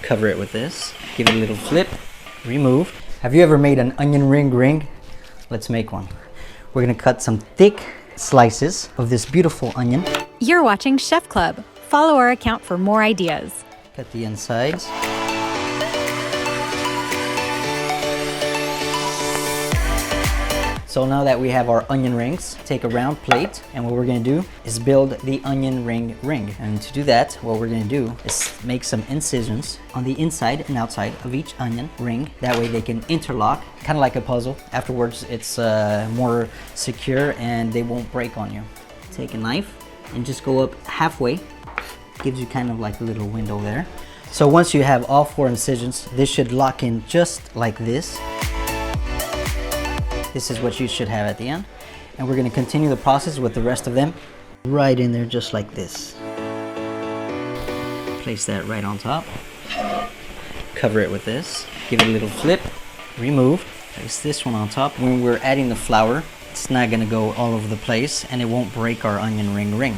Cover it with this. Give it a little flip. Remove. Have you ever made an onion ring? Let's make one. We're gonna cut some thick slices of this beautiful onion. You're watching Chef Club. Follow our account for more ideas. Cut the insides. So now that we have our onion rings, take a round plate, and what we're gonna do is build the onion ring. And to do that, what we're gonna do is make some incisions on the inside and outside of each onion ring. That way they can interlock, kind of like a puzzle. Afterwards, it's more secure and they won't break on you. Take a knife and just go up halfway. Gives you kind of like a little window there. So once you have all 4 incisions, this should lock in just like this. This is what you should have at the end. And we're gonna continue the process with the rest of them. Right in there just like this. Place that right on top. Cover it with this. Give it a little flip. Remove. Place this one on top. When we're adding the flour, it's not gonna go all over the place and it won't break our onion ring.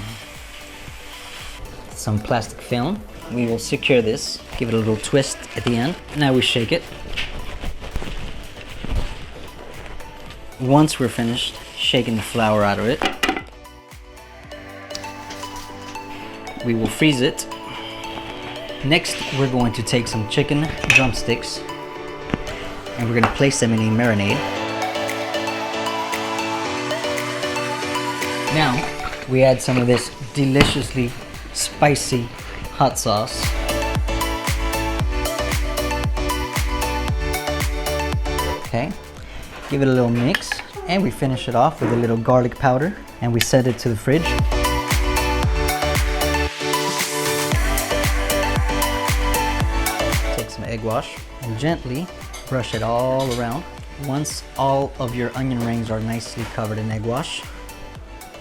Some plastic film. We will secure this. Give it a little twist at the end. Now we shake it. Once we're finished shaking the flour out of it, we will freeze it. Next, we're going to take some chicken drumsticks and we're going to place them in a marinade. Now, we add some of this deliciously spicy hot sauce. Okay. Give it a little mix, and we finish it off with a little garlic powder, and we set it to the fridge. Take some egg wash and gently brush it all around. Once all of your onion rings are nicely covered in egg wash,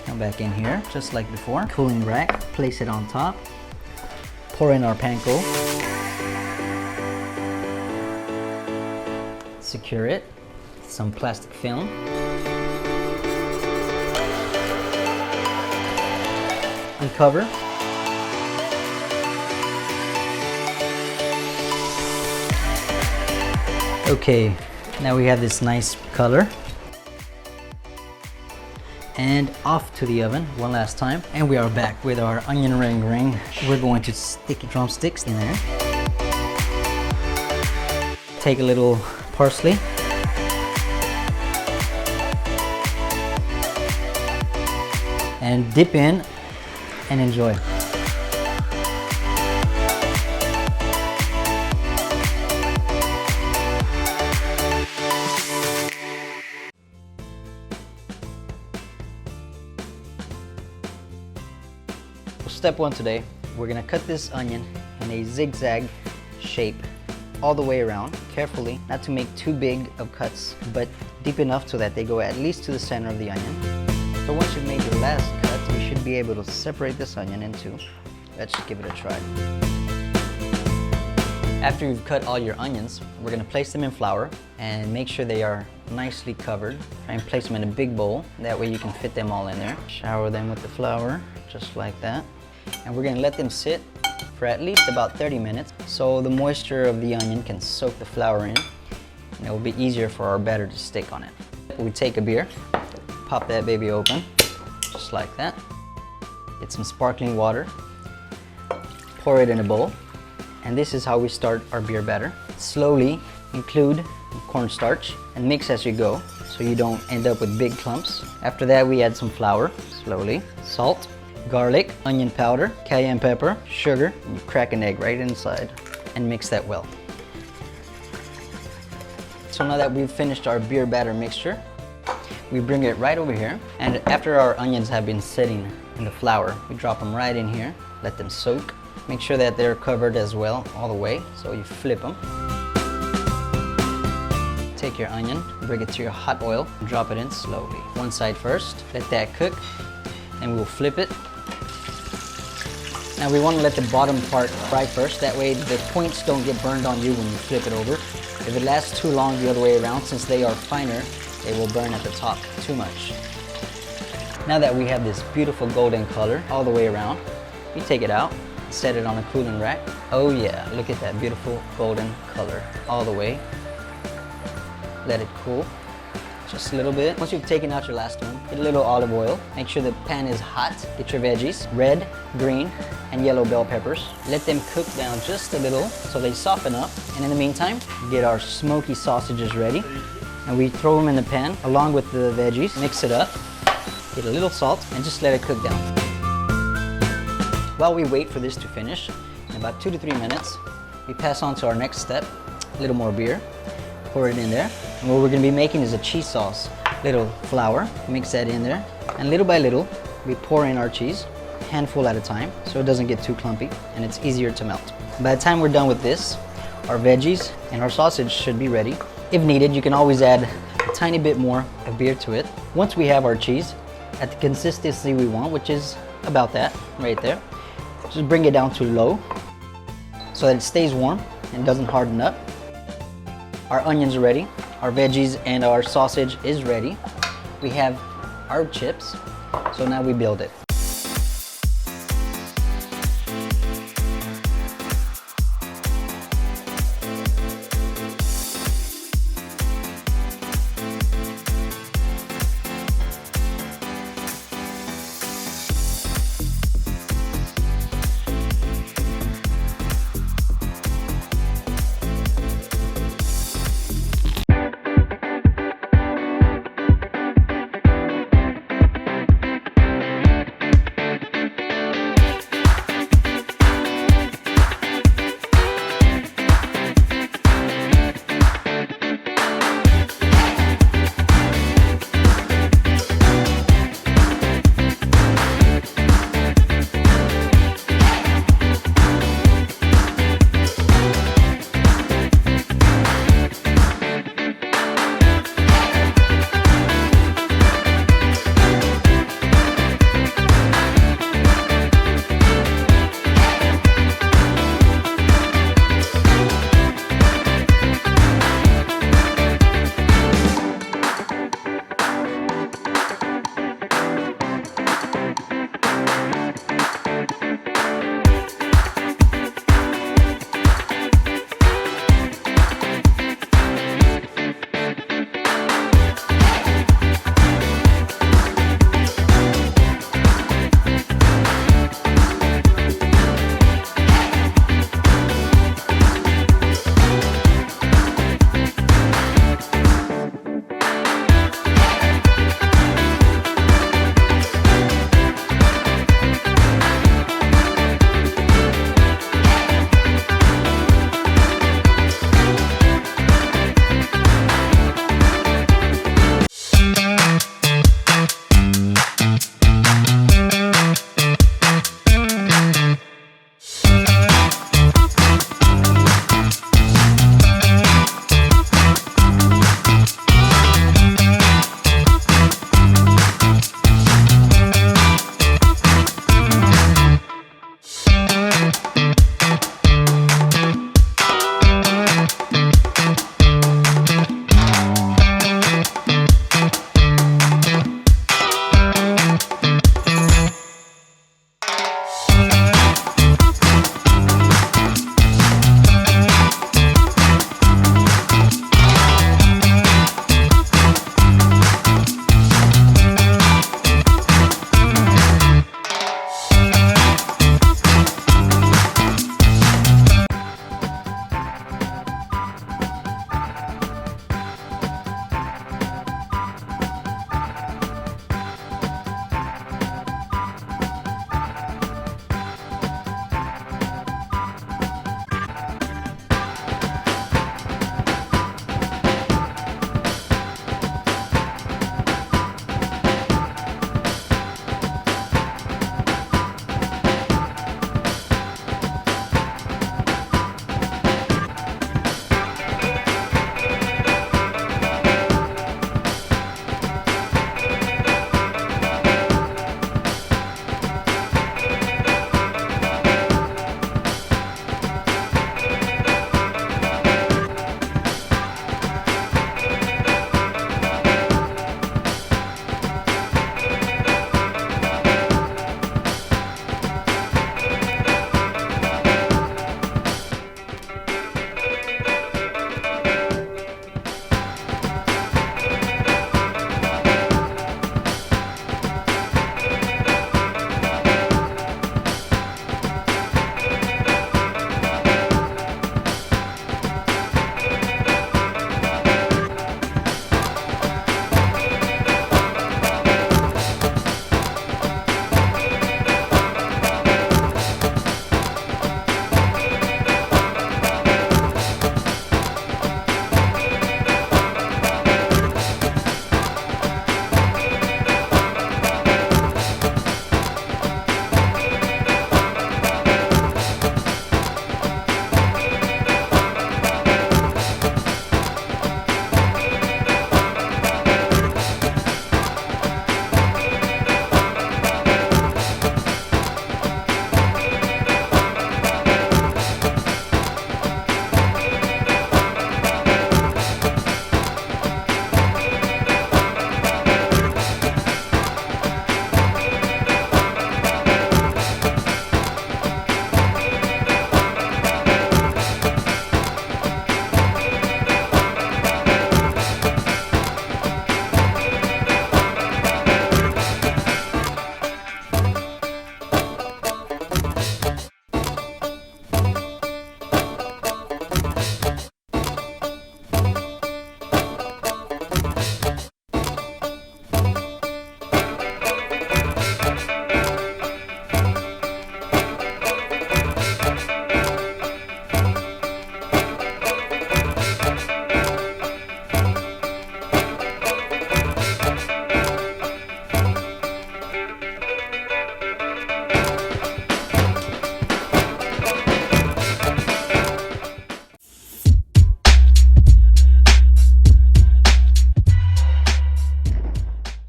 come back in here, just like before. Cooling rack, place it on top, pour in our panko, secure it. Some plastic film. Uncover. Okay, now we have this nice color. And off to the oven one last time. And we are back with our onion ring. We're going to stick drumsticks in there. Take a little parsley. And dip in and enjoy. Step 1 today, we're gonna cut this onion in a zigzag shape all the way around, carefully, not to make too big of cuts, but deep enough so that they go at least to the center of the onion. So once you've made your last cut, you should be able to separate this onion in 2. Let's give it a try. After you've cut all your onions, we're gonna place them in flour and make sure they are nicely covered. Try and place them in a big bowl, that way you can fit them all in there. Shower them with the flour, just like that. And we're gonna let them sit for at least about 30 minutes so the moisture of the onion can soak the flour in and it will be easier for our batter to stick on it. We take a beer, pop that baby open, just like that. Get some sparkling water, pour it in a bowl, and this is how we start our beer batter. Slowly include cornstarch and mix as you go so you don't end up with big clumps. After that, we add some flour, slowly, salt, garlic, onion powder, cayenne pepper, sugar, and you crack an egg right inside and mix that well. So now that we've finished our beer batter mixture, we bring it right over here, and after our onions have been sitting in the flour, we drop them right in here, let them soak. Make sure that they're covered as well all the way, so you flip them. Take your onion, bring it to your hot oil, and drop it in slowly. One side first, let that cook, and we'll flip it. Now we want to let the bottom part fry first, that way the points don't get burned on you when you flip it over. If it lasts too long the other way around, since they are finer, they will burn at the top too much. Now that we have this beautiful golden color all the way around, we take it out Set it on a cooling rack. Oh yeah, look at that beautiful golden color all the way. Let it cool just a little bit. Once you've taken out your last one, get a little olive oil. Make sure the pan is hot. Get your veggies, red, green, and yellow bell peppers. Let them cook down just a little so they soften up. And in the meantime, get our smoky sausages ready. And we throw them in the pan along with the veggies. Mix it up, get a little salt, and just let it cook down. While we wait for this to finish, in about 2 to 3 minutes, we pass on to our next step. A little more beer, pour it in there. And what we're gonna be making is a cheese sauce. Little flour, mix that in there. And little by little, we pour in our cheese, handful at a time, so it doesn't get too clumpy and it's easier to melt. By the time we're done with this, our veggies and our sausage should be ready. If needed, you can always add a tiny bit more of beer to it. Once we have our cheese at the consistency we want, which is about that right there, just bring it down to low so that it stays warm and doesn't harden up. Our onions are ready. Our veggies and our sausage is ready. We have our chips, so now we build it.